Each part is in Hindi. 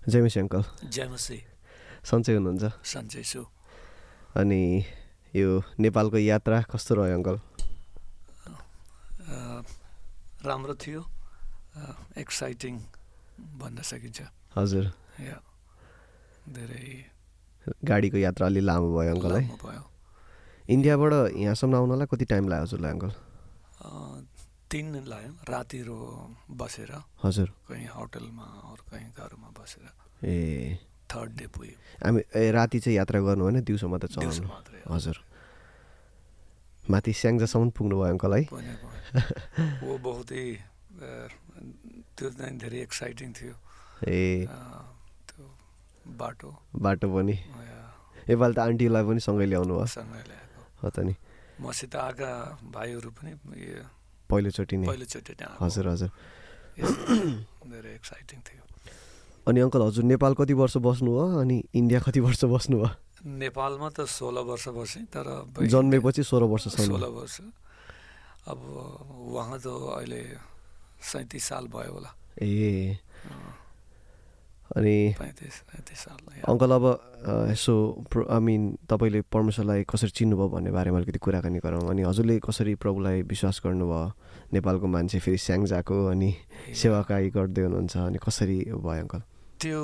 जय मसी अङ्कल। जय मसी। सन्चै हुनुहुन्छ? सन्चै छु। अनि यो नेपालको यात्रा कस्तो रह्यो अङ्कल? राम्रो थियो, एक्साइटिङ भन्न सकिन्छ। हजुर, धेरै गाडीको यात्रा अलि लामो भयो अङ्कल है? लामो भयो। इन्डियाबाट यहाँसम्म आउनलाई कति टाइम लाग्यो हजुरलाई अङ्कल? 3 दिन लाग्यो, रातिहरू बसेर। हजुर, कहीँ होटलमा अरू कहीँ घरमा बसेर। ए, 3rd डे पुग्यो। हामी राति चाहिँ यात्रा गर्नु होइन, दिउँसो मात्रै दिउँसो चलाउनु? मात्रै। हजुर, माथि स्याङ्जासम्म पुग्नु भयो अङ्कल है? वो बहुतै त्यो चाहिँ धेरै एक्साइटिङ थियो। ए, त्यो बाटो पनि योपालि त आन्टीलाई पनि सँगै ल्याउनु भयो? सँगै ल्याएको हो त नि। मसित आएका भाइहरू पनि पहिलोचोटि नै? हजुर हजुर, धेरै एक्साइटिङ थियो। अनि अङ्कल हजुर नेपाल कति वर्ष बस्नु भयो अनि इन्डिया कति वर्ष बस्नु भयो? नेपालमा त 16 वर्ष बसेँ, तर जन्मेपछि 16 वर्षसम्म? 16 वर्ष। अब वहाँ त अहिले 37 साल भयो होला। ए, अनि 35 साल। अङ्कल अब यसो तपाईँले परमेश्वरलाई कसरी चिन्नुभयो भन्ने बारेमा अलिकति कुराकानी गरौँ। अनि हजुरले कसरी प्रभुलाई विश्वास गर्नुभयो? नेपालको मान्छे, फेरि स्याङ्जाको, अनि सेवाकाई गर्दै हुनुहुन्छ, अनि कसरी भयो अङ्कल? त्यो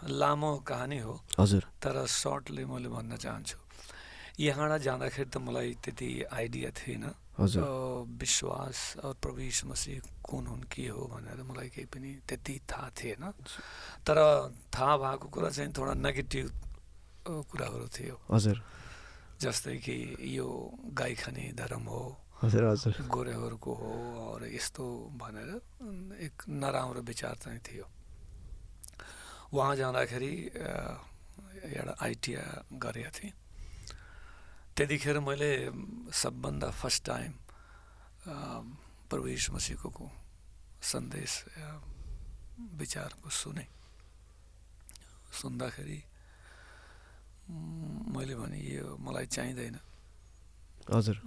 लामो कहानी हो। हजुर, तर सर्टले मैले भन्न चाहन्छु, यहाँबाट जाँदाखेरि त मलाई त्यति आइडिया थिएन। हजुर, विश्वास और प्रभु यीशु मसीह कुन हुन्, के हो भनेर मलाई केही पनि त्यति थाहा थिएन। तर थाहा भएको कुरा चाहिँ थोडा नेगेटिभ कुराहरू थियो। हजुर, जस्तै कि यो गाई खाने धर्म हो, हजुर हजुर, गोरेहरूको हो, और यस्तो भनेर एक नराम्रो विचार चाहिँ थियो। वहाँ जाँदाखेरि एउटा आइटिआई गरेका थिएँ। त्यतिखेर मैले सबभन्दा फर्स्ट टाइम प्रभु यीशु मसीहको सन्देश विचारको सुन्दाखेरि मैले भने यो मलाई चाहिँदैन। हजुर,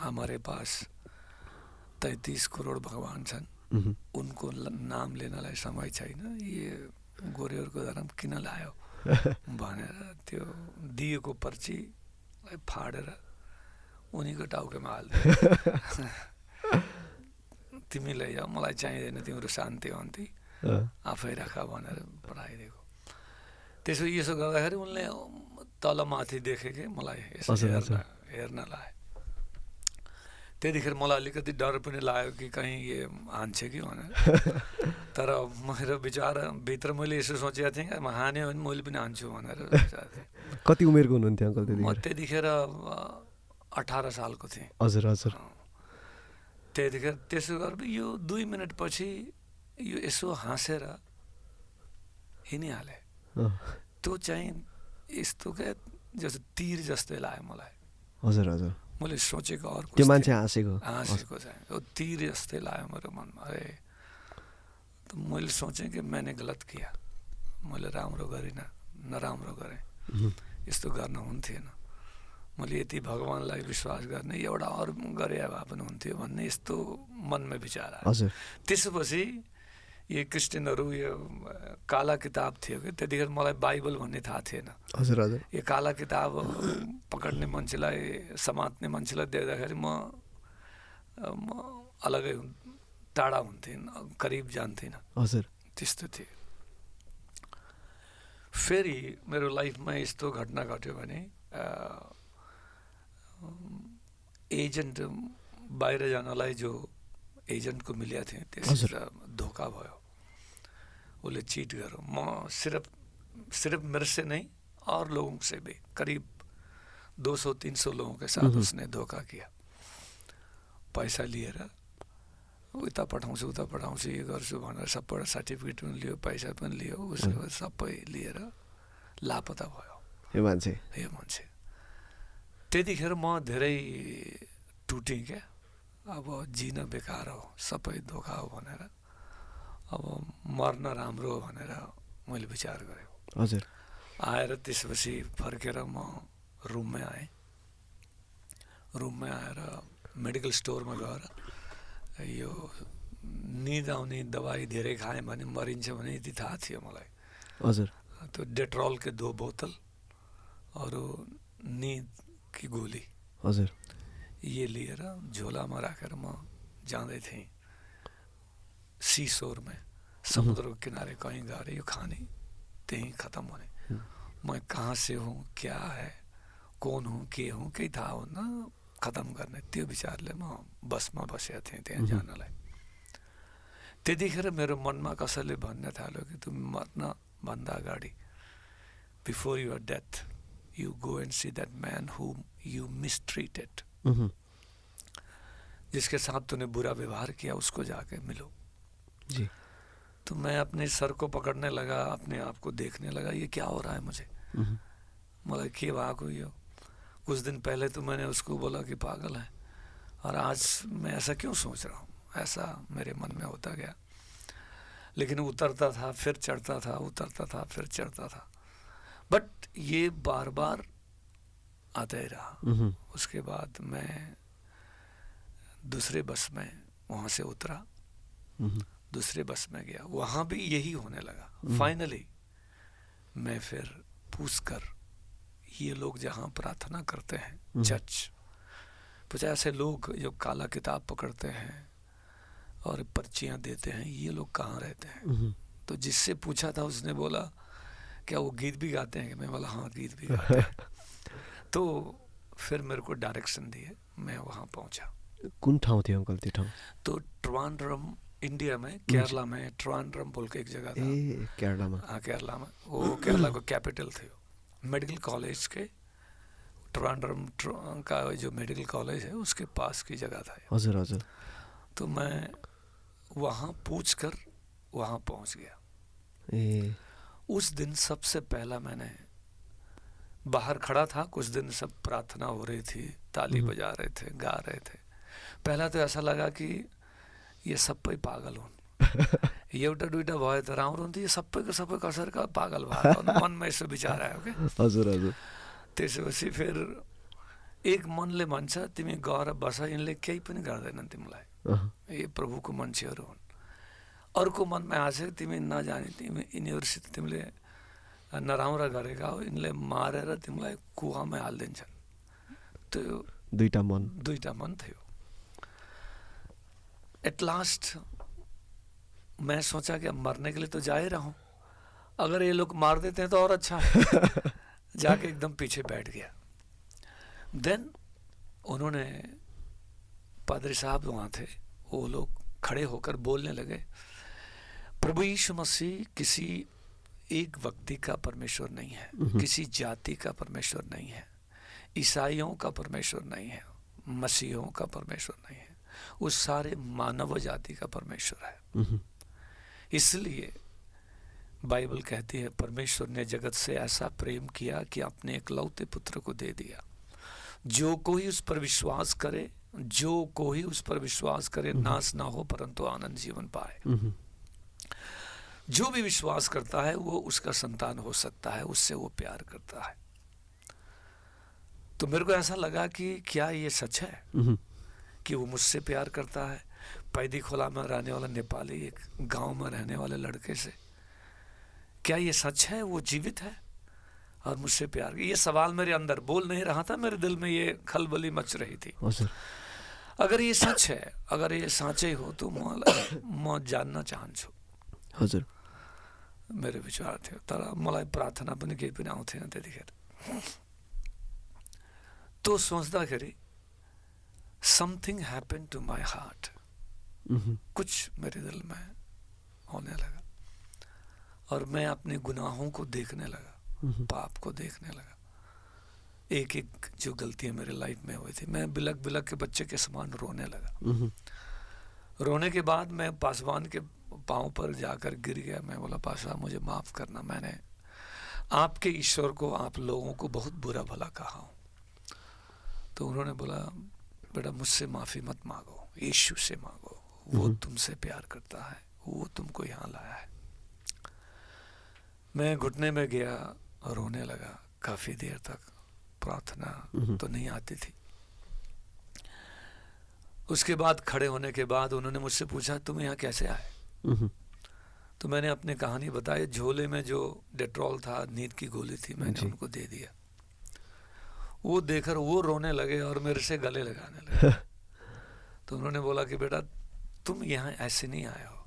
हमारे पास 33 करोड भगवान छन्, उनको नाम लिनलाई समय छैन, ये गोरेहरूको धर्म किन लायो भनेर त्यो दिएको पर्ची फाडेर उनीको टाउकोमा हाल्दियो। तिमी लैजाऊ, मलाई चाहिँदैन तिम्रो शान्ति अन्ति, आफै राख भनेर पठाइदिएको। यसो गर्दाखेरि उनले तल माथि देखे कि मलाई हेर्न लाए। त्यतिखेर मलाई अलिकति डर पनि लाग्यो कि कहीँ ये हान्छ कि भनेर। तर मेरो विचारभित्र मैले यसो सोचेको थिएँ, हान्यो भने मैले पनि हान्छु भनेर विचार थिएँ। कति उमेरको हुनुहुन्थ्यो अङ्कल त्यतिखेर? म त्यतिखेर 18 सालको थिएँ। हजुर हजुर, त्यतिखेर त्यसो गरेर यो 2 मिनट पछि यो यसो हाँसेर हिँडिहालेँ। त्यो चाहिँ यस्तो क्या जस्तो तीर जस्तै लाग्यो मलाई। हजुर हजुर, मैले सोचेको अर्को, त्यो मान्छे हाँसेको चाहिँ त्यो तीर जस्तै लाग्यो मेरो मनमा। अरे त मैले सोचेँ कि मैंने गलत किया, मैले राम्रो गरिनँ, नराम्रो गरेँ, यस्तो गर्न हुन्थेन। मैले यति भगवान्लाई विश्वास गर्ने एउटा अरू गरे भए पनि हुन्थ्यो भन्ने यस्तो मनमा विचार आयो। त्यसपछि यो क्रिस्चियनहरू यो काला किताब थियो कि त्यतिखेर मलाई बाइबल भन्ने थाहा थिएन। हजुर हजुर, यो काला किताब पकड्ने मान्छेलाई, समात्ने मान्छेलाई देख्दाखेरि म अलगै टाढा हुन्थेन, करिब जान्थिनँ। हजुर, त्यस्तो थियो। फेरि मेरो लाइफमा यस्तो घटना घट्यो भने एजेन्ट बाहिर जानलाई जो एजेन्टको मिलेको थिएँ त्यसबाट धोका भयो, उसले चीट गर्यो। म सिर्फ मेरे से नहीं और लोगों से भी करीब 200-300 लोगों के साथ उसने धोखा किया। पैसा लिएर उता पठाउँछु उता पठाउँछु यो गर्छु भनेर सबैबाट सर्टिफिकेट पनि लियो, पैसा पनि लियो, उसको सबै लिएर लापता भयो यो मान्छे। त्यतिखेर म धेरै टुटेँ क्या। अब जिन बेकार हो, सबै धोका हो भनेर, अब मर्न राम्रो हो भनेर मैले विचार गरेँ। हजुर, आएर त्यसपछि फर्केर म रुममै आएँ। रुममै आएर मेडिकल स्टोरमा गएर यो निद आउने दबाई धेरै खाएँ भने मरिन्छ भने यति थाहा थियो मलाई। हजुर। तो डेट्रोल के 2 बोतल और नींद की गोली हजुर। ये लिएर झोलामा राखेर म जाँदै थिएँ सीशोर में, समुद्र के किनारे कहीं गएर यो खाने त्यहीं खत्म होने। मैं कहाँ से हूँ, क्या है, कौन हूँ, के हूँ, केही थाहा हुन्न, खत्म गर्ने त्यो विचारले म बसमा बसेको थिएँ त्यहाँ जानलाई। त्यतिखेर मेरो मनमा कसैले भन्न थाल्यो कि तुम मर्न भन्दा अगाडि, before your death you go and see that man whom you mistreated, जिसके साथ तूने बुरा व्यवहार किया उसको जाके मिलो जी। तो मैं अपने सर को पकड़ने लगा, अपने आप को देखने लगा, ये क्या हो रहा है मुझे, मतलब के भाग हुई हो। कुछ दिन पहले तो मैंने उसको बोला कि पागल है, और आज मैं ऐसा क्यों सोच रहा हूँ, ऐसा मेरे मन में होता गया। लेकिन उतरता था फिर चढ़ता था, उतरता था फिर चढ़ता था, बट ये बार बार आता ही रहा। उसके बाद मैं दूसरे बस में वहाँ से उतरा, दूसरे बस में गया, वहाँ भी यही होने लगा। फाइनली मैं फिर पूछकर, ये लोग जहाँ प्रार्थना करते हैं चर्च, कुछ ऐसे लोग जो काला किताब पकड़ते हैं और पर्चियाँ देते हैं, ये लोग कहाँ रहते हैं। तो जिससे पूछा था उसने बोला क्या वो गीत भी गाते हैं, मैं बोला हाँ गीत भी गाते हैं। तो फिर मेरे को डायरेक्शन दिए, मैं वहाँ पहुँचा। कुन ठाउँ थियो अंकल त्यो ठाउँ? तो ट्रिवांड्रम, इंडिया में केरला में ट्रिवांड्रम बोल के एक जगह था। ए केरला में? हाँ केरला में, वो केरला को कैपिटल थे। मेडिकल कॉलेज के ट्रिवांड्रम का जो मेडिकल कॉलेज है उसके पास की जगह था। हजुर हजुर। तो मैं वहाँ पूछ कर वहाँ पहुँच गया। ए उस दिन सबसे पहला मैंने बाहर खड़ा था, कुछ दिन सब प्रार्थना हो रही थी, ताली बजा रहे थे, गा रहे थे। पहला तो ऐसा लगा कि ये सबै पागल हुन्, एउटा दुईटा भयो त राम्रो हुन्थ्यो, यो सबैको सबै कसरका पागल भयो, मनमा यसो विचार आयो के। हजुर हजुर। त्यसपछि फिर एक मनले भन्छ तिमी गएर बस, यिनले केही पनि गर्दैनन् तिमीलाई, ये प्रभुको मान्छेहरू हुन्। अर्को मनमा आछ तिमी नजाने, तिमी यिनीहरूसित तिमीले नराम्रा गरेका हो, यिनले मारेर तिमीलाई कुवामा हालिदिन्छन्। त्यो दुईटा मन थियो। एट लास्ट मैं सोचा कि अब मरने के लिए तो जा ही रहा हूँ, अगर ये लोग मार देते हैं तो और अच्छा है। जाके एकदम पीछे बैठ गया। देन उन्होंने, पादरी साहब वहाँ थे, वो लोग खड़े होकर बोलने लगे, प्रभु यीशु मसीह किसी एक व्यक्ति का परमेश्वर नहीं है, किसी जाति का परमेश्वर नहीं है, ईसाइयों का परमेश्वर नहीं है, मसीहों का परमेश्वर नहीं है, उस सारे मानव जाति का परमेश्वर है। इसलिए बाइबल कहती है परमेश्वर ने जगत से ऐसा प्रेम किया कि अपने एकलौते पुत्र को दे दिया, जो कोई उस पर विश्वास करे, जो कोई उस पर विश्वास करे नाश ना हो परंतु आनंद जीवन पाए। जो भी विश्वास करता है वो उसका संतान हो सकता है, उससे वो प्यार करता है। तो मेरे को ऐसा लगा कि क्या ये सच है कि वो मुझसे प्यार करता है। पैदी खोला में रहने वाला नेपाली एक गांव में रहने वाले लड़के से, क्या ये सच है वो जीवित है और मुझसे प्यार? ये सवाल मेरे अंदर बोल नहीं रहा था, मेरे दिल में ये खलबली मच रही थी। अगर ये सच है, अगर ये साँचै हो तो म जान्न चाहन्छु। हजुर मेरो विचार थियो। तर मलाई प्रार्थना पनि केही पनि आउँथेन त्यतिखेर। तो सोच्दाखेरि something happen to my heart, कुछ मेरे दिल में होने लगा और मैं अपने गुनाहों को देखने लगा, पाप को देखने लगा, एक एक जो गलतियां मेरे लाइफ में हुई थी। मैं बिलक बिलक के बच्चे के समान रोने लगा। रोने के बाद मैं पासवान के पाँव पर जाकर गिर गया। मैं बोला पासवान मुझे माफ़ करना, मैंने आपके ईश्वर को, आप लोगों को बहुत बुरा भला कहा हूँ। तो उन्होंने बोला बेटा मुझसे माफ़ी मत मांगो, यीशु से मांगो, वो तुमसे प्यार करता है, वो तुमको यहाँ लाया है। मैं घुटने में गया, रोने लगा काफ़ी देर तक। प्रार्थना तो नहीं आती थी। उसके बाद खड़े होने के बाद उन्होंने मुझसे पूछा तुम यहाँ कैसे आए? तो मैंने अपनी कहानी बताई। झोले में जो डेट्रॉल था, नींद की गोली थी, मैंने उनको दे दिया। वो देखकर वो रोने लगे और मेरे से गले लगाने लगे। तो उन्होंने बोला कि बेटा तुम यहाँ ऐसे नहीं आए हो,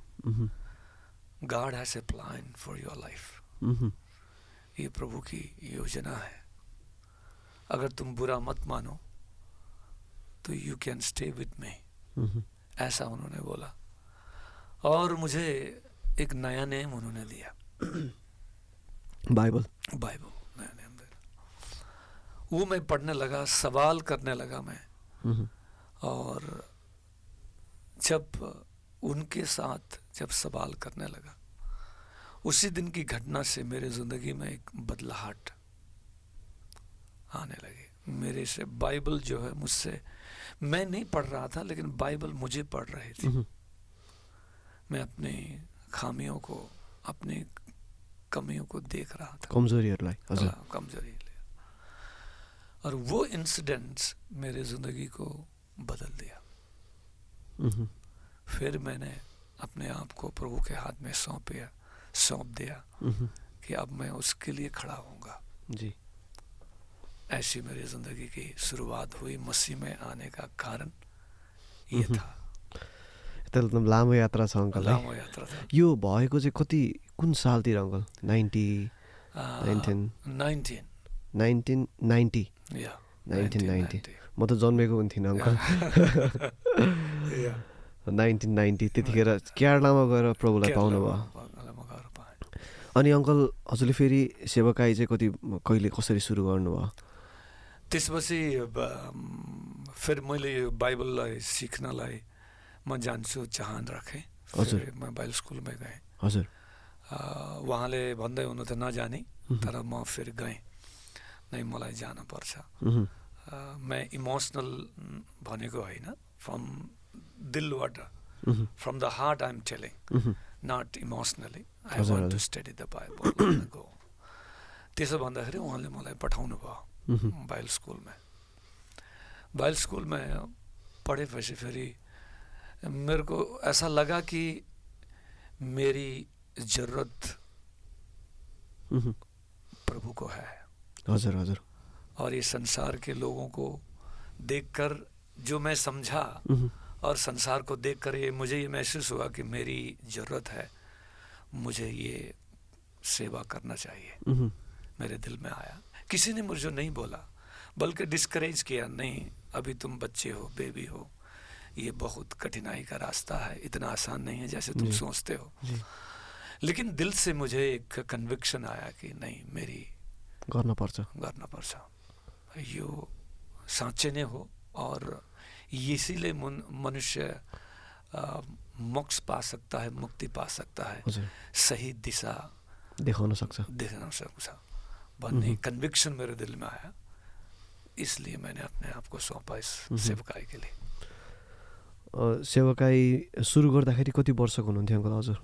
God has a plan for your life. ये प्रभु की योजना है, अगर तुम बुरा मत मानो तो you can stay with me. ऐसा उन्होंने बोला। और मुझे एक नया नेम उन्होंने दिया, बाइबल नया नेम दिया। वो मैं पढ़ने लगा, सवाल करने लगा मैं। और जब उनके साथ जब सवाल करने लगा, उसी दिन की घटना से मेरे ज़िंदगी में एक बदलाहट आने लगी। मेरे से बाइबल जो है, मुझसे, मैं नहीं पढ़ रहा था लेकिन बाइबल मुझे पढ़ रही थी। मैं अपनी खामियों को, अपनी कमियों को देख रहा था, कमजोरी। और वो इंसिडेंट्स मेरे ज़िंदगी को बदल दिया। फिर मैंने अपने आप को प्रभु के हाथ में सौंप दिया कि अब मैं उसके लिए खड़ा होऊंगा जी। ऐसी मेरी ज़िंदगी की शुरुआत हुई। मसीह में आने का कारण ये था। एकदम लामो यात्रा छ अङ्कल। लामो यात्रा था। यो भएको चाहिँ कुन सालतिर अङ्कल? 1990। 1990। म त जन्मेको पनि थिइनँ अङ्कल। 1990 त्यतिखेर केरलामा गएर प्रभुलाई पाउनुभयो। अनि अङ्कल हजुरले फेरि सेवाकाई चाहिँ कहिले कसरी सुरु गर्नुभयो? त्यसपछि फिर मैले यो बाइबललाई सिक्नलाई म जान्छु चाहना राखेँ। हजुर। मैं बाइबल स्कुल में गएँ। हजुर। उहाँले भन्दै हुनु त नजाने, तर म फिर गएँ। नै मलाई जान पर्छ। मैं इमोशनल भनेको होइन, फ्रम दिलबाट, from the heart I am telling, not emotionally. I want to study the Bible and go. त्यसो भन्दाखेरि उहाँले मलाई पठाउनु भयो बाइबल स्कूल में पढ़ेपछि फेरि मेरे को ऐसा लगा कि मेरी जरूरत प्रभु को है। हजुर हजुर। और ये संसार के लोगों को देखकर जो मैं समझा, और संसार को देखकर मुझे ये महसूस हुआ कि मेरी जरूरत है, मुझे ये सेवा करना चाहिए। मेरे दिल में आया। किसी ने मुझे नहीं बोला, बल्कि डिस्करेज किया, नहीं अभी तुम बच्चे हो, बेबी हो, ये बहुत कठिनाई का रास्ता है, इतना आसान नहीं है जैसे तुम सोचते हो। लेकिन दिल से मुझे एक कन्विक्शन आया कि नहीं, मेरी करना पर्छ, यो साँच्चै नै हो। और इसीलिए मनुष्य मोक्ष पा सकता है, मुक्ति पा सकता है, सही दिशा देखाउन सक्छ भन्ने कन्विक्शन मेरे दिल में आया। इसलिए मैंने अपने आप को सौंपा इस सेवकाई के लिए। सेवाकाई सुरु गर्दाखेरि कति वर्षको हुनुहुन्थ्यो अङ्कल हजुर?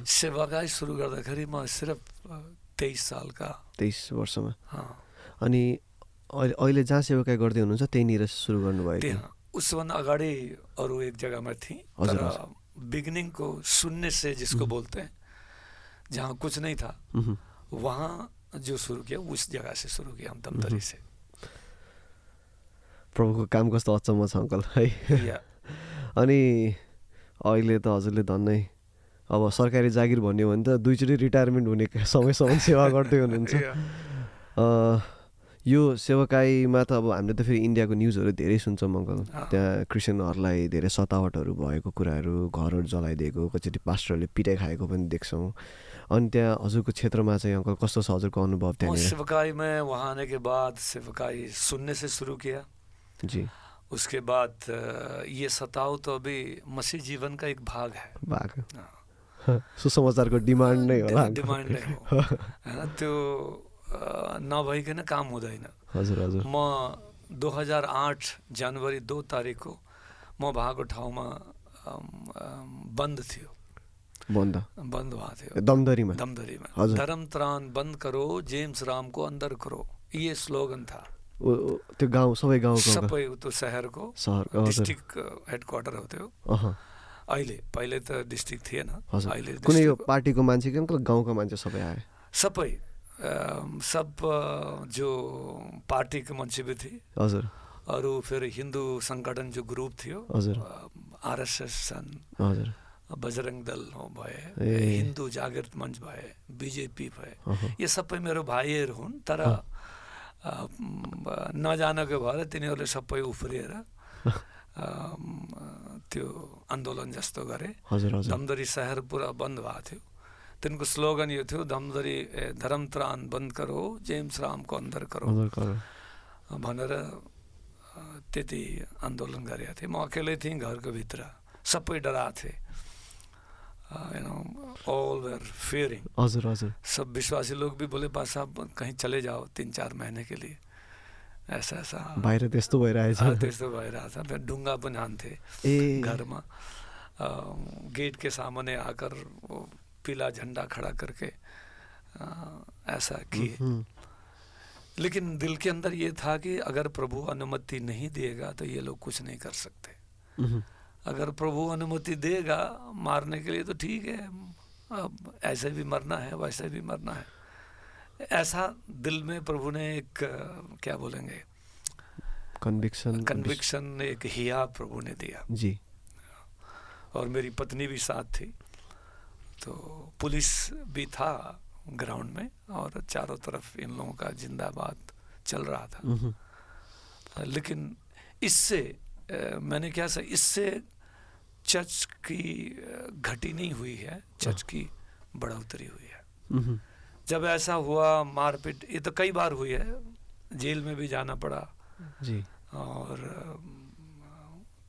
सेवाकाई सुरु गर्दाखेरि म सिर्फ 23 साल का। 23 वर्षमा। अनि अहिले जहाँ सेवाकाई गर्दै हुनुहुन्छ त्यहीँनिर सुरु गर्नुभयो? त्यहाँ उसभन्दा अगाडि अरू एक जग्गामा थिएँ, तर बिगिनिङ को शून्य से जिसको बोलते हैं, जहाँ कुछ नहीं था, वहाँ जो शुरू किया उस जगह से शुरू किया, हम दमदरी से। प्रभुको काम कस्तो अचम्म छ अङ्कल है। अनि अहिले त हजुरले धन्नै अब सरकारी जागिर भन्यो भने त दुईचोटि रिटायरमेन्ट हुने समयसम्म सेवा गर्दै हुनुहुन्छ। यो सेवाकाईमा त अब हामीले त फेरि इन्डियाको न्युजहरू धेरै सुन्छौँ अङ्कल। त्यहाँ क्रिस्चियनहरूलाई धेरै सतावटहरू भएको कुराहरू, घरहरू जलाइदिएको, कतिचोटि पास्टरहरूले पिटाइ खाएको पनि देख्छौँ। अनि त्यहाँ हजुरको क्षेत्रमा चाहिँ अङ्कल कस्तो छ हजुरको अनुभव त्यहाँ? सेवाकाई में वहाँ आने के बाद सेवाकाई सुनने से शुरू किया जी। उसके बाद ये सताव तो अभी मसीह जीवन का एक भाग है। सुसमाचारको डिमान्ड नै होला। डिमान्ड नै हो हैन, त्यो नभइकन काम हुँदैन। हजुर हजुर। म 2008 जनवरी 2 तारिक को म भएको ठाउँमा बन्द थियो। बन्द भएको थियो दमदरीमा। धर्म त्राण बंद करो, जेम्स राम को अंदर करो, ये स्लोगन था। त्यो गाउँ सबै गाउँको सबै त्यो शहरको सहरको हजुर डिस्ट्रिक्ट हेडक्वार्टर हो त्यो अहँ अहिले। पहिले त डिस्ट्रिक्ट थिएन, हजुर अहिले कुनै यो डिस्ट्रिक्ट पार्टीको मान्छे कि अङ्कल गाउँको मान्छे सबै आए सबै सब जो पार्टी के मान्छे भी थे हजुर और फिर हिंदू संगठन जो ग्रुप थियो हजुर आरएसएस छन्, हजुर बजरंग दल हो भए, हिंदू जागृत मंच भए, बीजेपी भए, ये सबै मेरो भाइहरू हुन्। तर नजानको भएर तिनीहरूले सबै उफ्रिएर त्यो आन्दोलन जस्तो गरे। हजुर हजुर धमदरी शहर पुरा बन्द भएको थियो। तिनको स्लोगन यो थियो, धमदरी धर्म त्राण बन्द करो, जेम्स राम को अंदर करो भनेर त्यति आन्दोलन गरेका थिए। म अकेलै थिएँ घरको भित्र, सबै डरा थिए, you know all were fearing. हजुर हजुर सब विश्वासी लोग भी बोले बस आप कहीं चले जाओ 3-4 महीने के लिए, ऐसा ऐसा बाहिर त्यस्तो भइरहेछ। त्यस्तो भइरहेको छ। फिर ढुङ्गा पनि हान्थे घरमा, गेट के सामने आकर वो पीला झंडा खड़ा करके ऐसा किए। लेकिन दिल के अंदर ये था कि अगर प्रभु अनुमति नहीं देगा तो ये लोग कुछ नहीं कर सकते। अगर प्रभु अनुमति देगा मारने के लिए तो ठीक है, अब ऐसे भी मरना है वैसे भी मरना है। ऐसा दिल में प्रभु ने एक क्या बोलेंगे कन्विक्शन एक हिया प्रभु ने दिया जी। और मेरी पत्नी भी साथ थी, तो पुलिस भी था ग्राउंड में और चारों तरफ इन लोगों का जिंदाबाद चल रहा था। लेकिन इससे मैंने क्या सही, इससे चर्च की घटी नहीं हुई है, चर्च की बढ़ोतरी हुई है। जब ऐसा हुआ मारपीट, ये तो कई बार हुई है, जेल में भी जाना पड़ा जी, और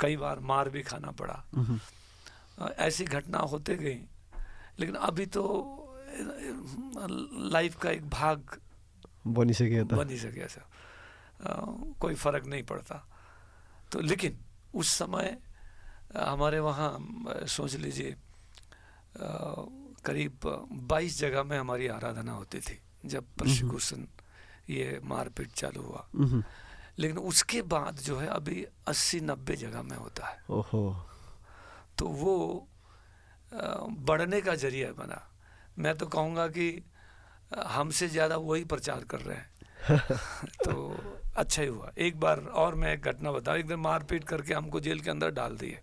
कई बार मार भी खाना पड़ा। ऐसी घटना होते गई, लेकिन अभी तो लाइफ का एक भाग बनिसक्यो छ, कोई फर्क नहीं पड़ता। तो लेकिन उस समय हमारे वहाँ सोच लीजिए करीब 22 जगह में हमारी आराधना होती थी जब परसिक्यूशन ये मारपीट चालू हुआ। लेकिन उसके बाद जो है अभी 80-90 जगह में होता है। ओहो। तो वो बढ़ने का जरिया बना। मैं तो कहूँगा कि हमसे ज़्यादा वही प्रचार कर रहे हैं। तो अच्छा ही हुआ। एक बार और मैं एक घटना बताऊँ, एक दिन मारपीट करके हमको जेल के अंदर डाल दिए।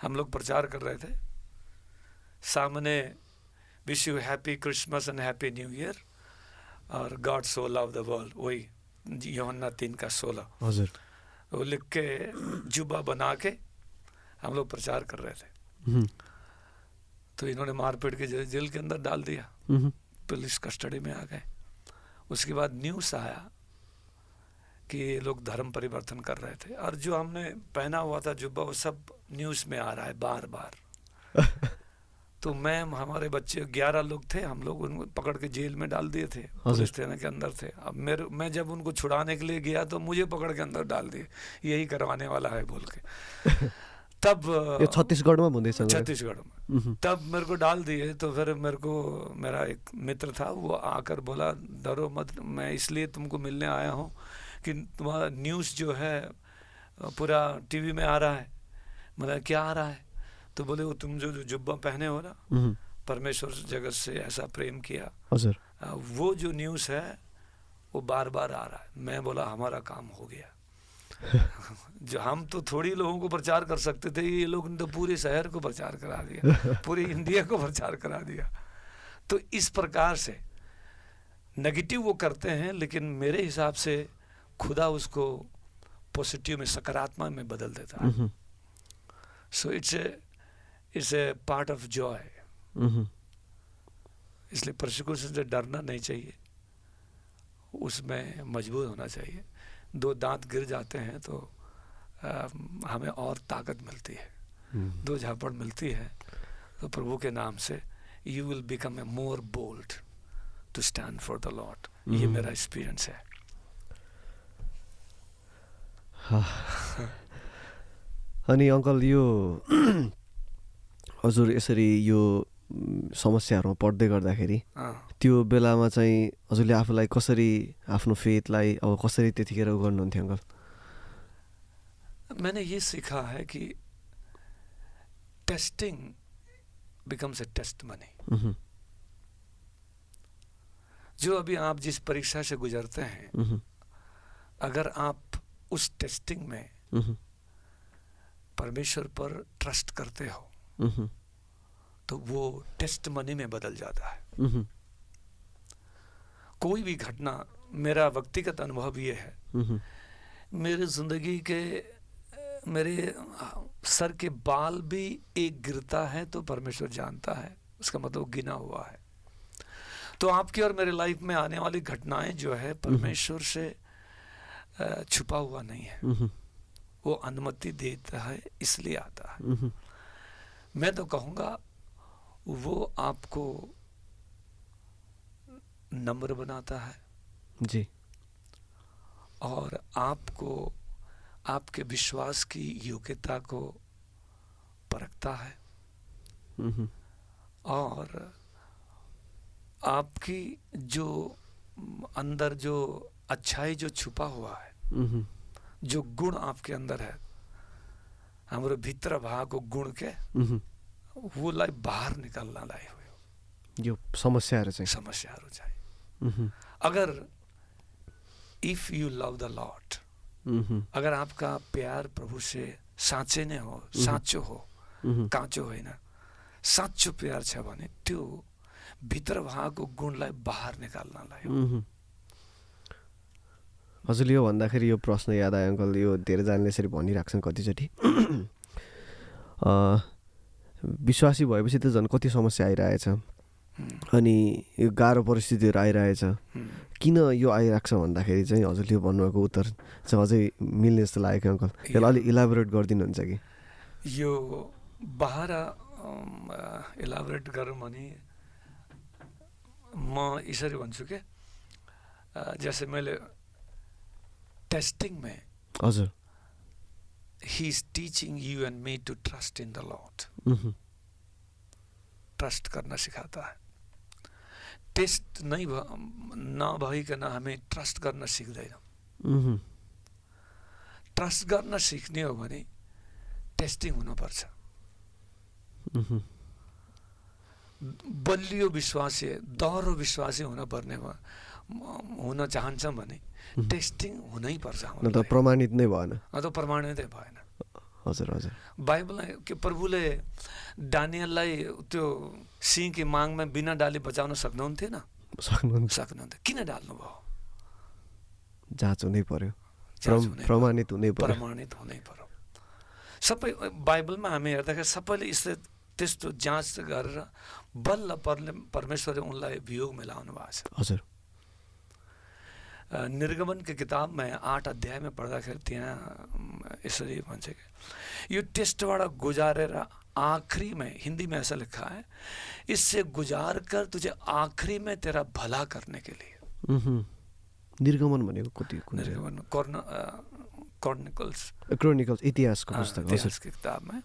हम लोग प्रचार कर रहे थे, सामने wish you happy Christmas and happy new year और God so love the world, वही यूहन्ना 3:16 वो लिख के जुबा बना के हम लोग प्रचार कर रहे थे। तो इन्होंने मारपीट के जेल के अंदर डाल दिया, पुलिस कस्टडी में आ गए। उसके बाद न्यूज़ आया कि ये लोग धर्म परिवर्तन कर रहे थे, और जो हमने पहना हुआ था जुब्बा वो सब न्यूज़ में आ रहा है बार बार। तो मैं, हमारे बच्चे 11 लोग थे, हम लोग उनको पकड़ के जेल में डाल दिए थे, पुलिस थाने के अंदर थे। अब मैं जब उनको छुड़ाने के लिए गया तो मुझे पकड़ के अंदर डाल दिए, यही करवाने वाला है बोल के। तब छत्तीसगढ़ में बुंदे छत्तीसगढ़ में तब मेरे को डाल दिए। तो फिर मेरे को मेरा एक मित्र था, वो आकर बोला डरो मत, मैं इसलिए तुमको मिलने आया हूँ कि तुम्हारा न्यूज़ जो है पूरा टीवी में आ रहा है। मतलब क्या आ रहा है? तो बोले वो तुम जो जुब्बा पहने हो ना, परमेश्वर जगत से ऐसा प्रेम किया, वो जो न्यूज़ है वो बार बार आ रहा है। मैं बोला हमारा काम हो गया। जो हम तो थोड़ी लोगों को प्रचार कर सकते थे, ये लोग ने तो पूरे शहर को प्रचार करा दिया, पूरी इंडिया को प्रचार करा दिया। तो इस प्रकार से नेगेटिव वो करते हैं, लेकिन मेरे हिसाब से खुदा उसको पॉजिटिव में, सकारात्मक में बदल देता है। So it's a part of Joy. इसलिए परसिक्यूशन से डरना नहीं चाहिए, उसमें मजबूत होना चाहिए। 2 दांत गिर जाते हैं तो हमें और ताकत मिलती है, 2 झापड़ मिलती है तो प्रभु के नाम से you will become a more bold to stand for the lord. ये मेरा एक्सपीरियंस है। अनि अङ्कल यो हजुर यसरी यो समस्याहरूमा पढ्दै गर्दाखेरि अँ, त्यो बेलामा चाहिँ हजुरले आफूलाई कसरी आफ्नो फेथलाई अब कसरी त्यतिखेर उ गर्नुहुन्थ्यो अङ्कल? मैंने ये सीखा है कि testing becomes a test money. मह्म, जो अभी आप जिस परीक्षा से गुजरते हैं, मह्म, अगर आप उस टेस्टिंग में मह्म, परमेश्वर पर ट्रस्ट करते हो मह्म, तो वो टेस्ट मनी में बदल जाता है। मह्म, कोई भी घटना, मेरा व्यक्तिगत अनुभव ये है, मह्म, मेरे जिंदगी के मेरे सर के बाल भी एक गिरता है तो परमेश्वर जानता है, उसका मतलब गिना हुआ है। तो आपकी और मेरे लाइफ में आने वाली घटनाएं जो है परमेश्वर से छुपा हुआ नहीं है, मह्म, वो अनुमति देता है इसलिए आता है। मह्म, मैं तो कहूँगा वो आपको नम्र बनाता है जी, और आपको आपके विश्वास की योग्यता को परखता है, मह्म, और आपकी जो अंदर जो अच्छाई जो छुपा हुआ है, मह्म, जो गुण आपके अंदर है, हमारे भीतर भाग गुण के मह्म, वो लाई बाहर निकालना लाई हुए यो समस्याहरू चाहिँ समस्याहरू चाहिँ। मह्म, अगर if you love the Lord, मह्म, अगर आपका प्यार प्रभु से साँच्चै नै हो, साँचो हो, मह्म, काँचो होइन, साँचो प्यार छ भने त्यो भित्र भएको गुणलाई बाहर निकाल्नलाई हो। मह्म। हजुरले यो भन्दाखेरि यो प्रश्न याद आयो अङ्कल, यो धेरैजनाले यसरी भनिराख्छन् कतिचोटि विश्वासी भएपछि त झन् कति समस्या आइरहेछ अनि यो गाह्रो परिस्थितिहरू आइरहेछ, किन यो आइरहेको छ भन्दाखेरि चाहिँ हजुरले यो भन्नुभएको उत्तर चाहिँ अझै मिल्ने जस्तो लागेको अङ्कल, यसलाई अलिक इलाबोरेट गरिदिनुहुन्छ कि? यो बाहर इलाबोरेट गरौँ भने म यसरी भन्छु के जैसे मैले टेस्टिंग में हजुर he is teaching you and me to trust in the Lord, मह्म, ट्रस्ट करना सिखाता है। टेस्ट नहीं नभइकन हामी ट्रस्ट गर्न सिक्दैनौँ। मह्म, ट्रस्ट गर्न सिक्ने हो भने टेस्टिङ हुनुपर्छ। मह्म, बलियो विश्वासी, दह्रो विश्वासी हुन चाहन्छौँ भने टेस्टिङ हुनै पर्छ। न त प्रमाणित नै भएन। त प्रमाणितै भएन। हजुर हजुर, बाइबलमा के प्रभुले दानियललाई त्यो सिंहकी मागमा बिना डाली बचाउन सक्नुहुन्थेन? सक्नुहुन्थ्यो। किन डाल्नुभयो? जाँच हुनै पर्यो, प्रमाणित हुनै पर्यो। प्रमाणित हुनै पर्यो। सबै बाइबलमा हामी हेर्दाखेरि सबैले त्यस्तो जाँच गरेर बल्ल परमेश्वरले उनलाई वियोग मिलाउनु भएको छ। हजुर, निर्गमन की किताब में 8 अध्याय में पढ़दाखेरि त्यहाँ यसरी भन्छ कि यो टेस्टबाट गुजारेर आखिरी में, हिंदी में ऐसा लिखा है, इससे गुजार कर तुझे आखिरी में तेरा भला करने के लिए। निर्गमन भनेको कति कुन? निर्गमन क्रोनिकल्स इतिहासको पुस्तक। इतिहास की किताब में,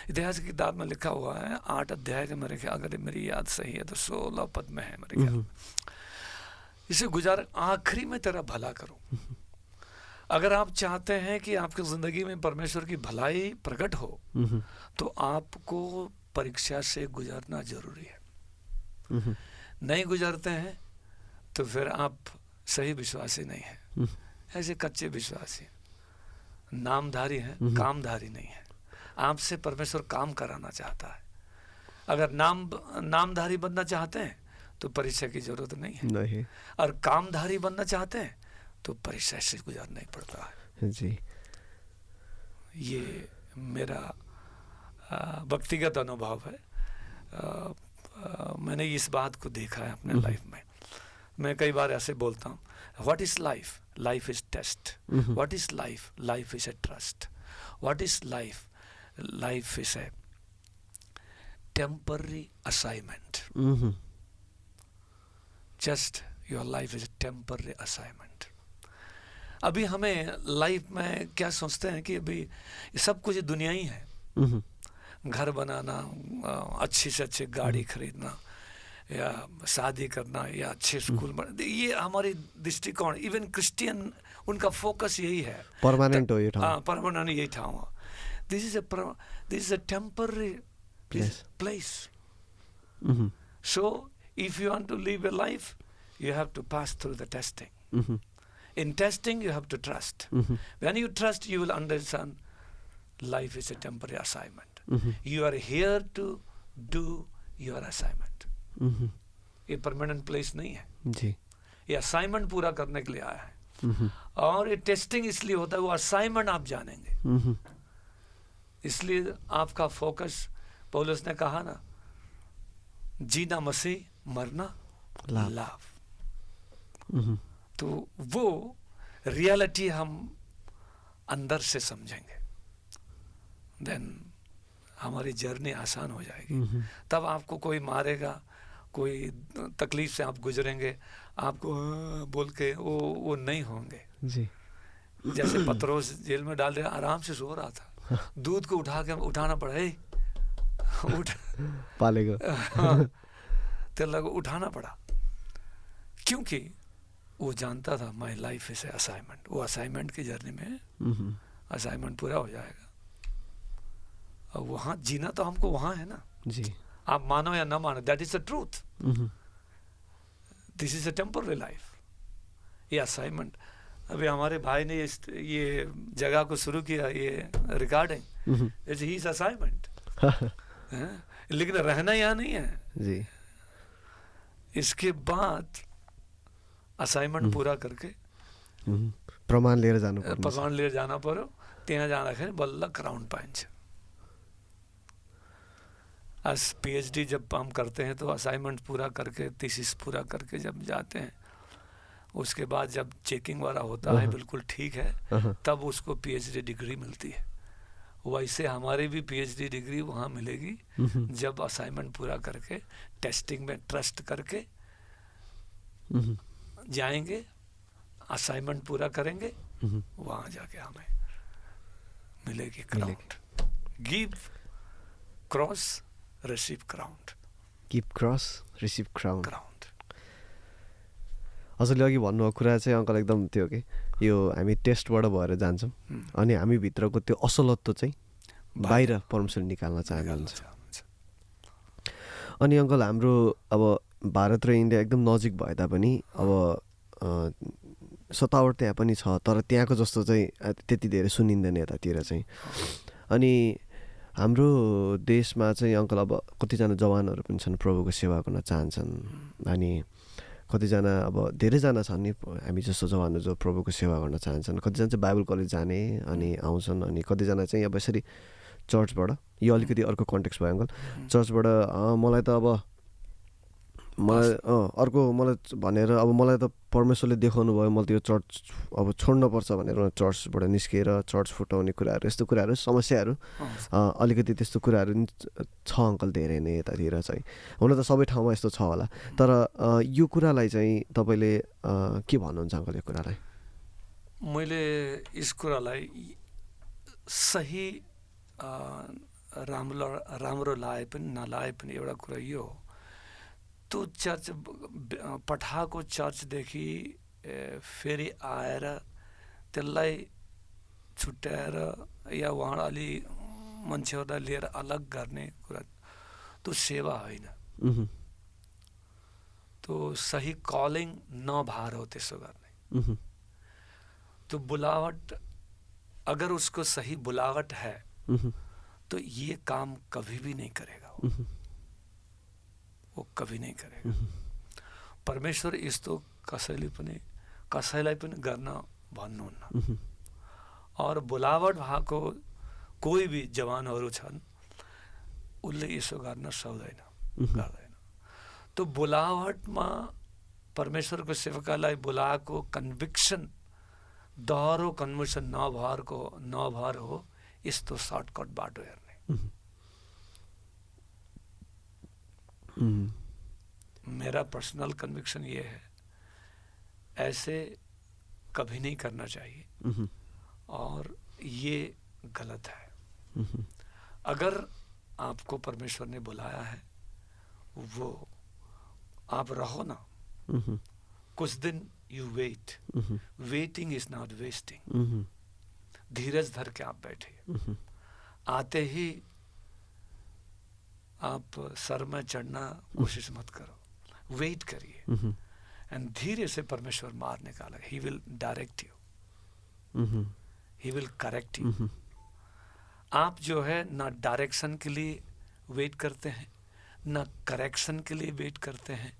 इतिहास की किताब में लिखा हुआ है 8 अध्याय के मेरे ख्याल, अगर मेरी याद सही है तो 16 पद में है मेरे ख्याल। इसे गुजार आखिरी में तेरा भला करूं। अगर आप चाहते हैं कि आपकी जिंदगी में परमेश्वर की भलाई प्रकट हो तो आपको परीक्षा से गुजरना जरूरी है। नहीं गुजरते हैं तो फिर आप सही विश्वासी नहीं है, ऐसे कच्चे विश्वासी, नामधारी हैं, कामधारी नहीं है। आपसे परमेश्वर काम कराना चाहता है। अगर नामधारी बनना चाहते हैं तो परीक्षा की जरूरत नहीं है, नहीं। और कामधारी बनना चाहते हैं तो परीक्षा से गुजरना ही पड़ता है जी। ये मेरा व्यक्तिगत अनुभव है। मैंने इस बात को देखा है अपने लाइफ में। मैं कई बार ऐसे बोलता हूँ, what is life? Life is test. What is life? Life is a trust. What is life? Life is a temporary assignment. Just your life is a temporary assignment. अभी हमें लाइफ में क्या सोचते हैं कि अभी सब कुछ दुनिया ही है, घर बनाना, अच्छी से अच्छी गाड़ी खरीदना, या शादी करना, या अच्छे स्कूल बना, ये हमारी दृष्टिकोण, इवन क्रिश्चियन उनका फोकस यही है, परमानेंट हो यो ठाउँ, परमानेंट यही ठाउँ हो। This is a temporary place. So if you want to live a life, you have to pass through the testing. In testing, you have to trust. When you trust, you will understand life is a temporary assignment. You are here to do your assignment. ये परमानेंट प्लेस नहीं है जी, ये असाइनमेंट पूरा करने के लिए आया है। और ये टेस्टिंग इसलिए होता है, वो असाइनमेंट आप जानेंगे, इसलिए आपका फोकस, पौलुस ने कहा ना, जीना मसीह, मरना लाभ। तो वो रियलिटी हम अंदर से समझेंगे, देन हमारी जर्नी आसान हो जाएगी। तब आपको कोई मारेगा, कोई तकलीफ से आप गुजरेंगे, आपको बोल के वो नहीं होंगे जी। जैसे पत्रोस जेल में डाल दिया, आराम से सो रहा था, दूध को उठाना पड़ा, उठ पालेको तेल को उठाना पड़ा, क्योंकि वो जानता था my life is A assignment. वो असाइनमेंट की जर्नी में असाइनमेंट पूरा हो जाएगा। और वहाँ जीना तो हमको वहाँ है ना जी, आप मानो या ना मानो, that is the truth. This is a temporary life, ये असाइनमेंट। अभी हमारे भाई ने ये जगह को शुरू किया, ये रिकॉर्डिंग, इट्स हिज असाइनमेंट, लेकिन रहना यहाँ नहीं है जी। इसके बाद असाइनमेंट पूरा करके प्रमाण लिएर जानु पर्छ, प्रमाण लिएर जाना पर्यो। त्यहाँ जाँदाखेरि बल्ल क्राउन पाइन्छ। आज पीएचडी जब हम करते हैं तो असाइनमेंट पूरा करके, थीसिस पूरा करके जब जाते हैं, उसके बाद जब चेकिंग वाला होता है बिल्कुल ठीक है, तब उसको पीएचडी डिग्री मिलती है। वैसे हमारी भी पीएचडी डिग्री वहाँ मिलेगी जब असाइनमेंट पूरा करके, टेस्टिंग में ट्रस्ट करके जाएंगे, असाइनमेंट पूरा करेंगे, वहाँ जाके हमें मिलेगी crown. Give cross, receive crown. Give cross, receive crown. Crown. हजुरले अघि भन्नुभएको कुरा चाहिँ अङ्कल एकदम त्यो कि यो हामी टेस्टबाट भएर जान्छौँ, अनि हामी भित्रको त्यो असलत्व चाहिँ बाहिर परमेश्वर निकाल्न चाहनुहुन्छ। अनि अङ्कल हाम्रो अब भारत र इन्डिया एकदम नजिक भए तापनि अब सतावट त्यहाँ पनि छ, तर त्यहाँको जस्तो चाहिँ त्यति धेरै सुनिँदैन यतातिर चाहिँ। अनि हाम्रो देशमा चाहिँ अङ्कल अब कतिजना जवानहरू पनि छन् प्रभुको सेवा गर्न चाहन्छन्, अनि कतिजना अब धेरैजना छन् नि हामी जस्तो जवानहरू जो प्रभुको सेवा गर्न चाहन्छन्। कतिजना चाहिँ बाइबल कलेज जाने अनि आउँछन्, अनि कतिजना चाहिँ अब यसरी चर्चबाट, यो अलिकति अर्को कन्टेक्स्ट भयो अङ्कल, चर्चबाट मलाई त अब अर्को मलाई भनेर अब मलाई त परमेश्वरले देखाउनु भयो, मैले त्यो चर्च अब छोड्नुपर्छ भनेर चर्चबाट निस्किएर चर्च फुटाउने कुराहरू, यस्तो कुराहरू समस्याहरू अलिकति त्यस्तो कुराहरू छ अङ्कल धेरै नै यतातिर चाहिँ। हुन त सबै ठाउँमा यस्तो छ होला, तर यो कुरालाई चाहिँ तपाईँले के भन्नुहुन्छ अङ्कल यो कुरालाई? मैले यस कुरालाई सही राम्रो लाए पनि नलाए पनि एउटा कुरा यो हो, त्यो चर्च पठाएको चर्चदेखि फेरि आएर त्यसलाई छुट्याएर या उहाँ अलि मान्छेहरूलाई लिएर अलग गर्ने कुरा, त्यो सेवा होइन, त्यो सही कलिङ नभएर हो त्यसो गर्ने। तो बुलावट, अगर उसको सही बुलावट है तो ये काम कभी भी नहीं करेगा, वो कभी नहीं करेगा। परमेश्वर यस्तो कसैलाई पनि गर्न भन्नुहुन्न। और बुलावट भएको कोही भी जवानहरू छन्, उसले यसो गर्न सक्दैन, गर्दैन। तो बुलावटमा परमेश्वरको सेवकालाई बुलाएको कन्भिक्सन, दह्रो कन्भिक्सन नभर हो यस्तो सर्टकट बाटो हेर्ने। मेरा पर्सनल कन्विक्शन ये है, ऐसे कभी नहीं करना चाहिए और ये गलत है। अगर आपको परमेश्वर ने बुलाया है वो आप रहो ना, कुछ दिन you wait, waiting is not wasting, धीरज धर के आप बैठिए, आते ही आप सर में चढ़ना कोशिश मत करो, वेट करिए एंड धीरे से परमेश्वर मार निकालेगा, he will direct you, he will correct you. आप जो है ना डायरेक्शन के लिए वेट करते हैं, ना करेक्शन के लिए वेट करते हैं,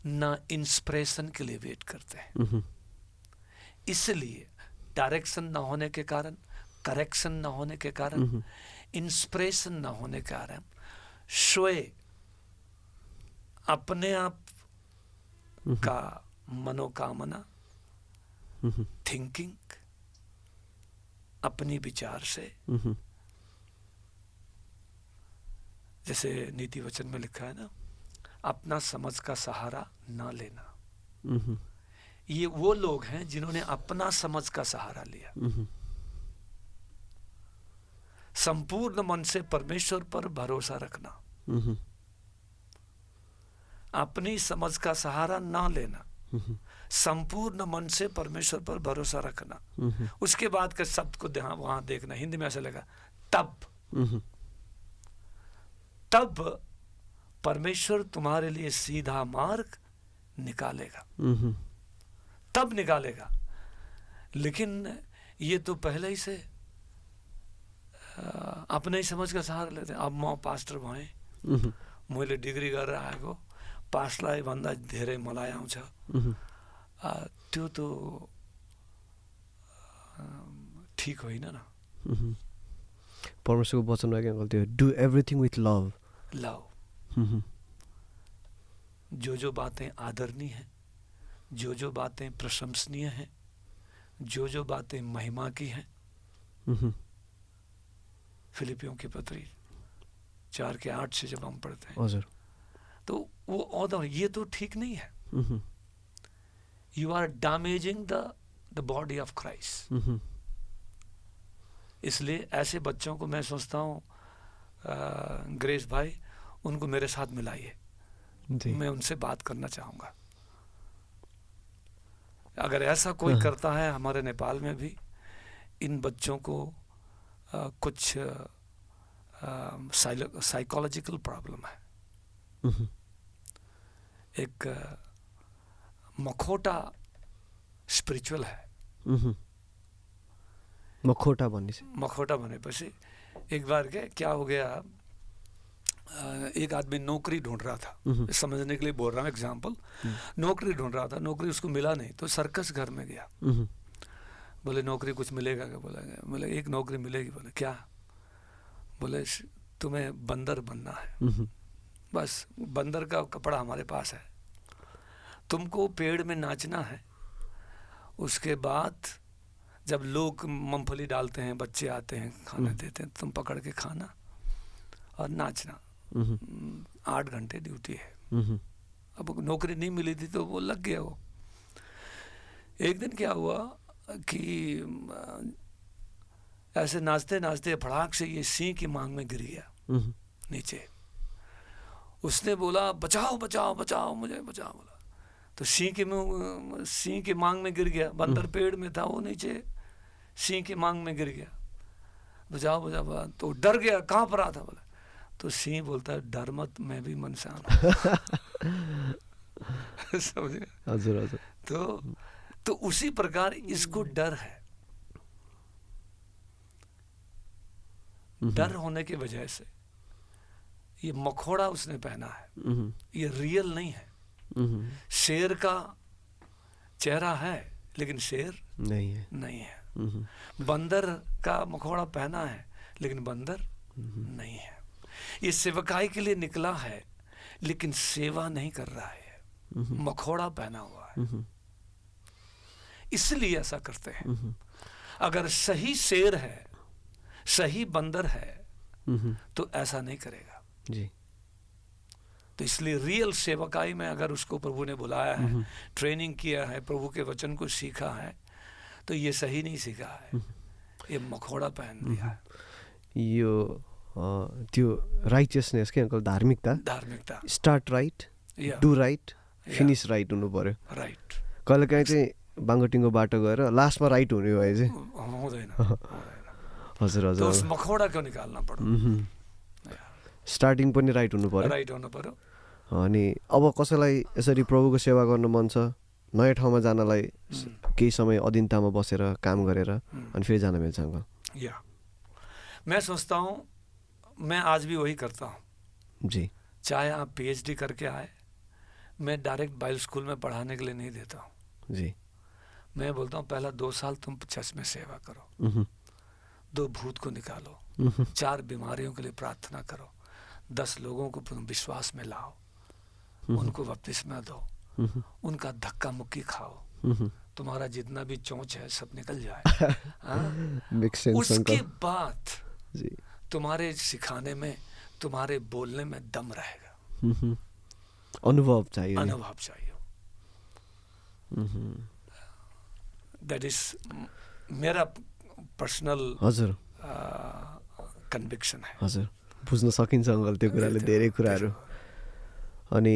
ना इंस्पिरेशन के लिए वेट करते हैं। इसलिए डायरेक्शन ना होने के कारण, करेक्शन ना होने के कारण, इंस्पिरेशन ना होने के कारण स्वयं अपने आप का मनोकामना, थिंकिंग, अपनी विचार से, जैसे नीति वचन में लिखा है ना, अपना समझ का सहारा ना लेना। ये वो लोग हैं जिन्होंने अपना समझ का सहारा लिया। संपूर्ण मन से परमेश्वर पर भरोसा रखना, अपनी समझ का सहारा ना लेना, संपूर्ण मन से परमेश्वर पर भरोसा रखना। उसके बाद के शब्द को वहां देखना, हिंदी में ऐसा लगा, तब परमेश्वर तुम्हारे लिए सीधा मार्ग निकालेगा, तब निकालेगा। लेकिन ये तो पहले ही से अपने ही समझ का सहारा लेते हैं। अब म पास्टर भएँ, मैले डिग्री गरेर आएको, पास्टरलाई भन्दा धेरै मलाई आउँछ, त्यो तो ठीक होइन ना। परमेश्वरको वचनमा के गल्ती, डू एभ्रिथिङ विथ लभ। लव, जो बातें आदरणीय हैं, जो बातें प्रशंसनीय हैं, जो बातें महिमा की हैं, फिलिपियों की पत्री 4:8 से जब हम पढ़ते हैं तो वो औदर ये तो ठीक नहीं है। You are damaging the body of Christ. इसलिए ऐसे बच्चों को मैं सोचता हूँ ग्रेस भाई, उनको मेरे साथ मिलाइए, मैं उनसे बात करना चाहूँगा। अगर ऐसा कोई करता है, हमारे नेपाल में भी इन बच्चों को कुछ साइकोलॉजिकल प्रॉब्लम है। एक मखोटा स्पिरिचुअल है। मखोटा भनेपछि एक बार क्या हो गया, एक आदमी नौकरी ढूंढ रहा था, समझने के लिए बोल रहा हूँ एग्जाम्पल, नौकरी ढूंढ रहा था, नौकरी उसको मिला नहीं, तो सर्कस घर में गया। बोले नौकरी कुछ मिलेगा क्या? बोले एक नौकरी मिलेगी। बोले क्या? बोले तुम्हें बंदर बनना है, बस बंदर का कपड़ा हमारे पास है, तुमको पेड़ में नाचना है, उसके बाद जब लोग मूंगफली डालते हैं, बच्चे आते हैं, खाना देते हैं, तुम पकड़ के खाना और नाचना। 8 घंटे ड्यूटी है। अब नौकरी नहीं मिली थी तो वो लग गया। वो एक दिन क्या हुआ कि ऐसे नाचते नाचते फड़ाक से ये सिंह की मांग में गिर गया नीचे। उसने बोला बचाओ बचाओ बचाओ, मुझे बचाओ। बोला तो सिंह की मांग में गिर गया। बंदर पेड़ में था, वो नीचे सिंह की मांग में गिर गया। बचाओ बचाओ, तो डर गया, कहाँ पर रहा था? बोला तो सिंह बोलता है डर मत, मैं भी मनसान समझ गए? तो उसी प्रकार इसको डर है। डर होने की वजह से ये मखोड़ा उसने पहना है, ये रियल नहीं है। शेर का चेहरा है लेकिन शेर नहीं है। बंदर का मखोड़ा पहना है लेकिन बंदर नहीं है। ये सेवकाई के लिए निकला है लेकिन सेवा नहीं कर रहा है, मखोड़ा पहना हुआ है। इसलिए ऐसा करते हैं। अगर सही शेर है, सही बंदर है, तो ऐसा नहीं करेगा जी। तो इसलिए रियल सेवकाई में अगर उसको प्रभु ने बुलाया है, ट्रेनिंग किया है, प्रभु के वचन को सीखा है, तो ये सही नहीं सीखा है, ये मखोड़ा पहन लिया है। यो त्यो राइटियसनेस के अङ्कल, धार्मिकता, start right, do right, finish right हुनु पऱ्यो। राइट। कहिलेकाहीँ चाहिँ बाङ्गोटिङ्गो बाटो गएर लास्टमा राइट हुने भए चाहिँ हुँदैन। हजुर हजुर। उस मखौडा क्यों निकाल्न पर्यो? स्टार्टिङ पनि राइट हुनु पऱ्यो। राइट हुनु पऱ्यो। अनि अब कसैलाई यसरी प्रभुको सेवा गर्न मन छ, नयाँ ठाउँमा जानलाई केही समय अधीनतामा बसेर काम गरेर अनि फेरि जान मिल्छ अङ्कल? या मैं सोचता हूँ, मैं आज भी वही करता हूँ जी। चाहे आप PhD करके आए, मैं डायरेक्ट बाइबल स्कूल में पढ़ाने के लिए नहीं देता हूँ जी। मैं बोलता हूँ पहला 2 साल तुम चर्च में सेवा करो, 2 भूत को निकालो, 4 बीमारियों के लिए प्रार्थना करो, 10 लोगों को तुम विश्वास में लाओ, उनको बपतिस्मा दो, उनका धक्का मुक्की खाओ, तुम्हारा जितना भी चोंच है सब निकल जाए। उसके बाद तुम्हारे सिखाने में, तुम्हारे बोलने में दम रहेगा। अनुभव चाहिए। अनुभव चाहिए। दैट इज मेरा पर्सनल हजुर कन्भिक्सन है। हजुर, बुझ्न सकिन्छ अङ्कल त्यो कुराले, धेरै कुराहरू। अनि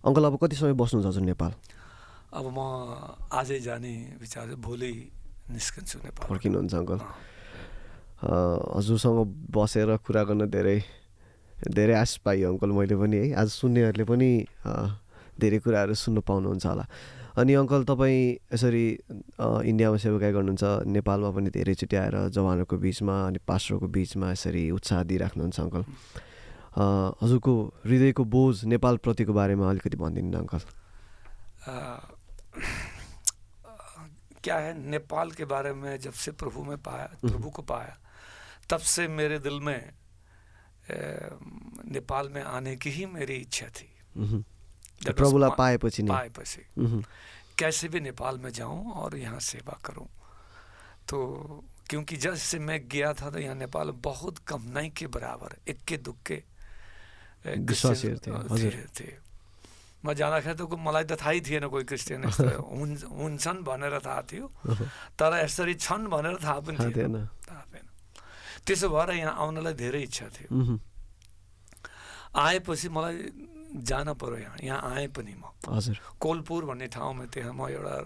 अङ्कल अब कति समय बस्नुहुन्छ हजुर नेपाल? अब म आजै जाने विचार, भोलि निस्कन्छु नेपाल। फर्किनुहुन्छ अङ्कल? हजुरसँग बसेर कुरा गर्न धेरै धेरै आश पाएँ अङ्कल मैले पनि है। आज सुन्नेहरूले पनि धेरै कुराहरू सुन्नु पाउनुहुन्छ होला। अनि अङ्कल तपाईँ यसरी इन्डियामा सेवाकाई गर्नुहुन्छ, नेपालमा पनि धेरैचोटि आएर जवानहरूको बिचमा अनि पास्टरको बिचमा यसरी उत्साह दिइराख्नुहुन्छ अङ्कल। हजुरको हृदयको बोझ नेपालप्रतिको बारेमा अलिकति भनिदिनु न अङ्कल। क्या है, नेपाल के बारे में जब से प्रभु को पाया तब से मेरे दिल में नेपाल में आने की ही मेरी इच्छा थी। प्रभुलाई पाएपछि कैसे भी नेपाल में जाऊं और यहाँ सेवा करूं। तो क्योंकि जब से मैं गया था तो यहाँ नेपाल बहुत कम, नहीं के बराबर, इक्के दुक्के थे। म जाँदाखेरि त मलाई त थाहै थिएन कोही क्रिस्चियन हुन्छन् भनेर थाहा थियो, तर यसरी छन् भनेर थाहा पनि थिएन। त्यसो भएर यहाँ आउनलाई धेरै इच्छा थियो। आएपछि मलाई जान पर्यो यहाँ आएँ पनि म। हजुर। कोलपुर भन्ने ठाउँमा त्यहाँ म एउटा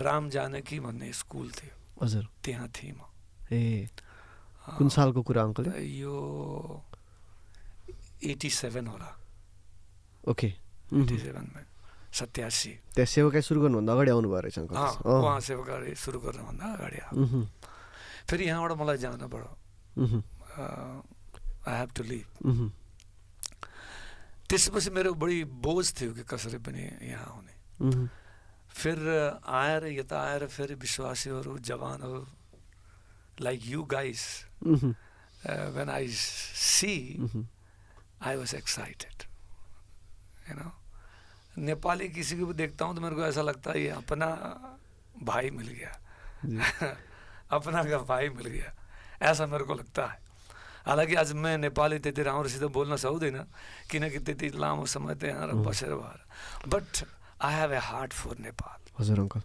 राम जानकी भन्ने स्कुल थियो। हजुर। त्यहाँ थिएँ म। ए कुन सालको कुरा अङ्कल? यो 87 होला। ओके। 87 में 87। त्यहाँ सेवाकाई सुरु गर्नुभन्दा अगाडि आउनु भयो रहेछ अङ्कल? उहाँ सेवाकाई सुरु गर्नुभन्दा अगाडि आउनु। फेरि यहाँबाट मलाई जान पर्यो। I have to live. त्यसपछि मेरो बढी बोझ थियो कि कसरी पनि यहाँ आउने। फिर आएर यता आएर फेरि विश्वासीहरू, जवानहरू like you guys, when I see I was excited, you know. Nepali किसी को भी देखता हूँ तो मेरे को ऐसा लगता है ये अपना भाई मिल गया, अपना का भाइ मिल गया, ऐसा मेरे को लगता है। हालांकि आज मैं नेपाली त्यति राम्रोसित बोल्न सक्दैन किनकि त्यति लामो समय त यहाँ बसेर भएर, but I have a heart for Nepal. हजुर अङ्कल।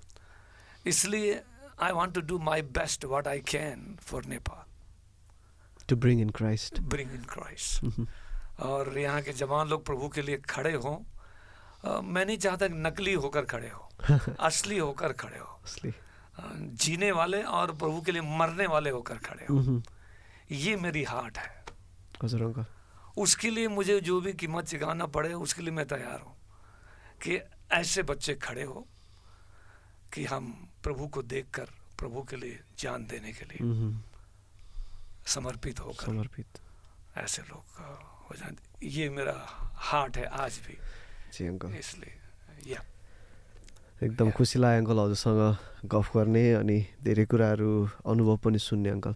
इसलिए I want to do my best what I can for Nepal, to bring in Christ. और यहाँ के जवान लोग प्रभु के लिए खड़े हों। मैं नहीं चाहता नकली होकर खड़े हो, असली होकर खड़े हो, जीने वाले और प्रभु के लिए मरने वाले होकर खड़े हो। ये मेरी हार्ट है। हजुर अङ्कल। उसके लिए मुझे जो भी कीमत चुकाना पड़े उसके लिए मैं तैयार हूँ कि ऐसे बच्चे खड़े हो कि हम प्रभु को देखकर प्रभु के लिए जान देने के लिए समर्पित ऐसे लोग हो जाए। ये मेरा हार्ट है आज भी। जी अङ्कल। इसलिए एकदम खुसी लाग्यो अङ्कल हजुरसँग गफ गर्ने अनि धेरै कुराहरू अनुभव पनि सुन्ने अङ्कल।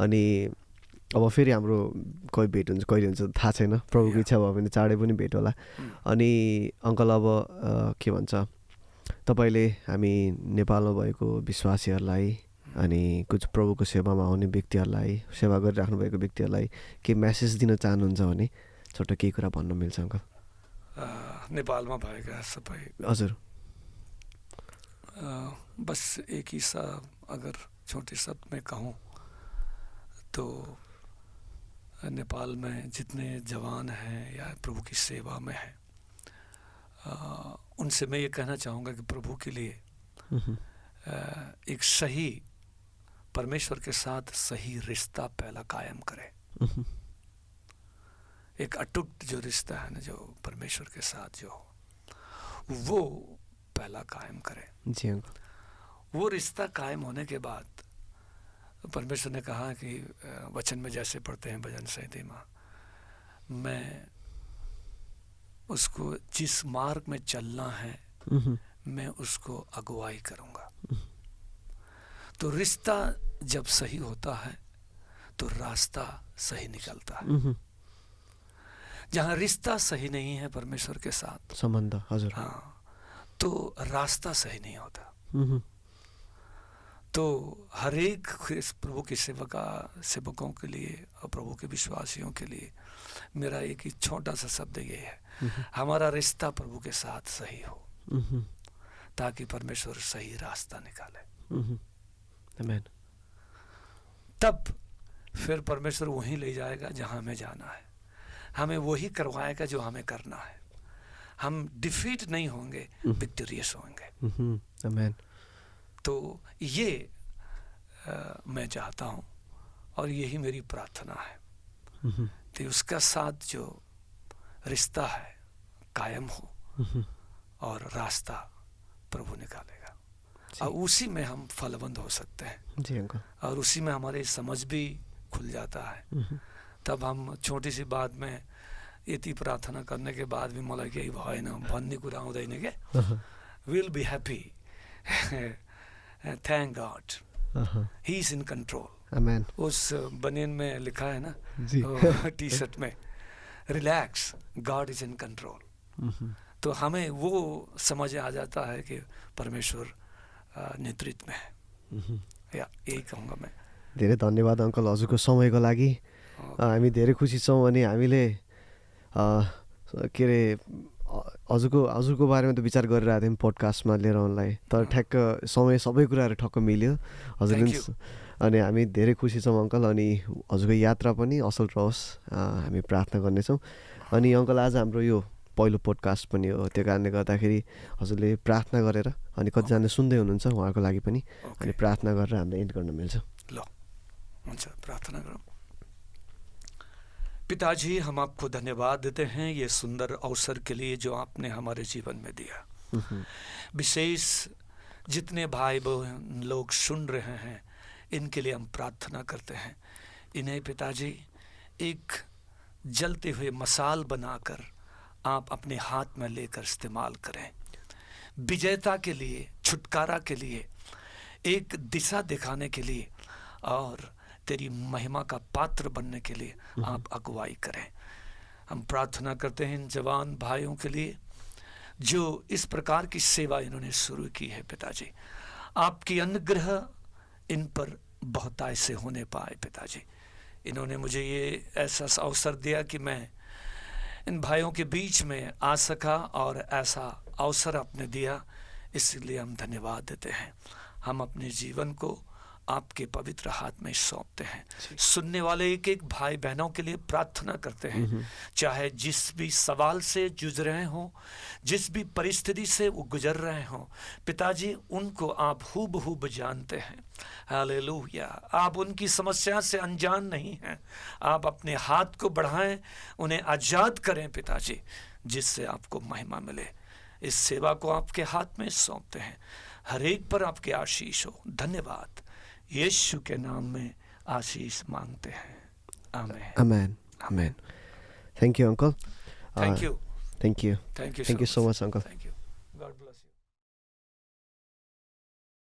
अनि अब फेरि हाम्रो कहिले भेट हुन्छ कहिले हुन्छ थाहा छैन, प्रभुको इच्छा भयो भने चाँडै पनि भेट होला। अनि अङ्कल अब के भन्छ, तपाईँले हामी नेपालमा भएको विश्वासीहरूलाई अनि कुछ प्रभुको सेवामा आउने व्यक्तिहरूलाई, सेवा गरिराख्नु भएको व्यक्तिहरूलाई के मेसेज दिन चाहनुहुन्छ भने छोटो केही कुरा भन्न मिल्छ अङ्कल? नेपालमा भएका सबै, हजुर, बस एक ही सा अगर छोटे शब्द में कहूँ तो नेपाल में जितने जवान हैं या प्रभु की सेवा में हैं, उनसे मैं ये कहना चाहूँगा कि प्रभु के लिए एक सही परमेश्वर के साथ सही रिश्ता पहला कायम करें। एक अटूट जो रिश्ता है ना, जो परमेश्वर के साथ जो वो पहला कायम करें। जी अंकल। वो रिश्ता कायम होने के बाद परमेश्वर ने कहा कि वचन में जैसे पढ़ते हैं भजन संहिता में, मैं उसको जिस मार्ग में चलना है मैं उसको अगुवाई करूँगा। तो रिश्ता जब सही होता है तो रास्ता सही निकलता है। जहाँ रिश्ता सही नहीं है परमेश्वर के साथ, संबंध, हजुर, हाँ, तो रास्ता सही नहीं होता। तो हर एक प्रभु के सेवकों के लिए और प्रभु के विश्वासियों के लिए मेरा एक ही छोटा सा शब्द ये है, हमारा रिश्ता प्रभु के साथ सही हो, ताकि परमेश्वर सही रास्ता निकाले। आमीन। तब फिर परमेश्वर वहीं ले जाएगा जहां हमें जाना है, हमें वही करवाएगा जो हमें करना है। हम डिफीट नहीं होंगे, विक्टोरियस होंगे। आमीन। तो ये मैं चाहता हूँ और यही मेरी प्रार्थना है कि उसका साथ जो रिश्ता है कायम हो और रास्ता प्रभु निकालेगा, और उसी में हम फलवंत हो सकते हैं। जी अंकल। और उसी में हमारी समझ भी खुल जाता है। तब हम छोटी सी बात में यति प्रार्थना करने के बाद भी मलाई केही भएन भन्ने कुरा आउँदैन के, will be happy, thank God, he is in control. आमीन। उस बनियन में लिखा है ना, टी शर्ट में, relax, God is in control. तो हमें वो समझ आ जाता है कि परमेश्वर नेतृत्व में है। या यही कहूँगा मैं। धेरै धन्यवाद अङ्कल हजुरको समयको लागि। हामी धेरै खुसी छौँ। अनि हामीले के अरे हजुरको बारेमा त विचार गरिरहेको थियौँ पोडकास्टमा लिएर आउनलाई, तर ठ्याक्क समय सबै कुराहरू ठक्क मिल्यो हजुरले। अनि हामी धेरै खुसी छौँ अङ्कल। अनि हजुरको यात्रा पनि असल रहोस्, हामी प्रार्थना गर्नेछौँ। अनि अङ्कल आज हाम्रो यो पहिलो पोडकास्ट पनि हो, त्यो कारणले गर्दाखेरि हजुरले प्रार्थना गरेर, अनि कतिजना सुन्दै हुनुहुन्छ उहाँहरूको लागि पनि अनि प्रार्थना गरेर हामीले एन्ड गर्न मिल्छ। ल हुन्छ, प्रार्थना गरौँ। पिताजी, हम आपको धन्यवाद देते हैं ये सुंदर अवसर के लिए जो आपने हमारे जीवन में दिया। विशेष जितने भाई बहन लोग सुन रहे हैं इनके लिए हम प्रार्थना करते हैं। इन्हें पिताजी एक जलते हुए मसाल बनाकर आप अपने हाथ में लेकर इस्तेमाल करें, विजेता के लिए, छुटकारा के लिए, एक दिशा दिखाने के लिए और तेरी महिमा का पात्र बनने के लिए आप अगुवाई करें। हम प्रार्थना करते हैं इन जवान भाइयों के लिए जो इस प्रकार की सेवा इन्होंने शुरू की है। पिताजी, आपकी अनुग्रह इन पर बहुतायत से होने पाए। पिताजी, इन्होंने मुझे ये ऐसा अवसर दिया कि मैं इन भाइयों के बीच में आ सका और ऐसा अवसर आपने दिया, इसलिए हम धन्यवाद देते हैं। हम अपने जीवन को आपके पवित्र हाथ में सौंपते हैं। सुनने वाले एक एक भाई बहनों के लिए प्रार्थना करते हैं, चाहे जिस भी सवाल से जूझ रहे हों, जिस भी परिस्थिति से वो गुजर रहे हों, पिताजी उनको आप हूबहूब जानते हैं। हालेलुया। आप उनकी समस्या से अनजान नहीं हैं। आप अपने हाथ को बढ़ाएं, उन्हें आजाद करें पिताजी, जिससे आपको महिमा मिले। इस सेवा को आपके हाथ में सौंपते हैं। हर एक पर आपके आशीष हो। धन्यवाद, यीशु के नाम में आशीष मांगते हैं। आमीन। आमीन। आमीन। Thank you uncle. Thank you. Thank you. Thank you so much uncle. Thank you. God bless you.